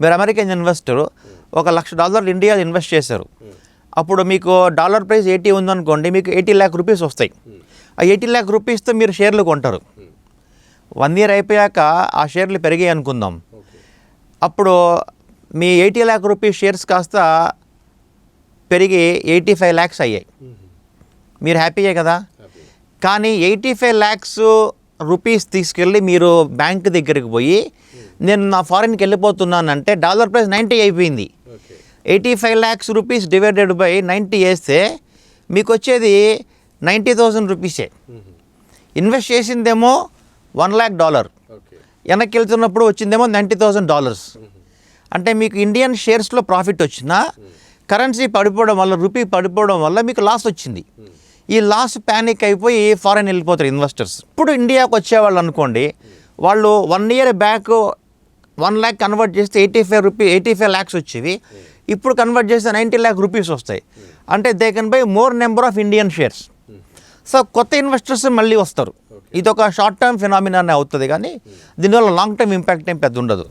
మీరు American investor $1,00,000 ఇండియాలో invest చేశారు. అప్పుడు మీకు డాలర్ ప్రైస్ 80 ఉందనుకోండి, మీకు 80 lakh రూపీస్ వస్తాయి. ఆ 80 lakh రూపీస్తో మీరు షేర్లు కొంటారు. 1 year అయిపోయాక ఆ షేర్లు పెరిగాయి అనుకుందాం. అప్పుడు మీ 80 lakh రూపీస్ షేర్స్ కాస్త పెరిగి 85 lakhs అయ్యాయి. మీరు హ్యాపీయే కదా. కానీ 85 lakhs రూపీస్ తీసుకెళ్ళి మీరు బ్యాంక్ దగ్గరికి పోయి నేను నా ఫారిన్కి వెళ్ళిపోతున్నానంటే డాలర్ ప్రైస్ 90 అయిపోయింది. 85 lakhs రూపీస్ డివైడెడ్ బై 90 వేస్తే మీకు వచ్చేది 90,000 రూపీసే. ఇన్వెస్ట్ చేసిందేమో $1 lakh, వెనక్కి వెళ్తున్నప్పుడు వచ్చిందేమో $90,000. అంటే మీకు ఇండియన్ షేర్స్లో ప్రాఫిట్ వచ్చినా కరెన్సీ పడిపోవడం వల్ల, రూపీ పడిపోవడం వల్ల మీకు లాస్ వచ్చింది. ఈ లాస్ ప్యానిక్ అయిపోయి ఫారెన్ వెళ్ళిపోతారు ఇన్వెస్టర్స్. ఇప్పుడు ఇండియాకు వచ్చేవాళ్ళు అనుకోండి, వాళ్ళు 1 year బ్యాక్ 1 lakh కన్వర్ట్ చేస్తే 85 lakhs వచ్చేవి. ఇప్పుడు కన్వర్ట్ చేస్తే 90 lakh రూపీస్ వస్తాయి. అంటే they can buy more number of Indian shares. So కొత్త ఇన్వెస్టర్స్ మళ్ళీ వస్తారు. ఇది ఒక షార్ట్ టర్మ్ ఫినామినా అవుతుంది, కానీ దీనివల్ల లాంగ్ టర్మ్ ఇంపాక్ట్ ఏం పెద్ద ఉండదు.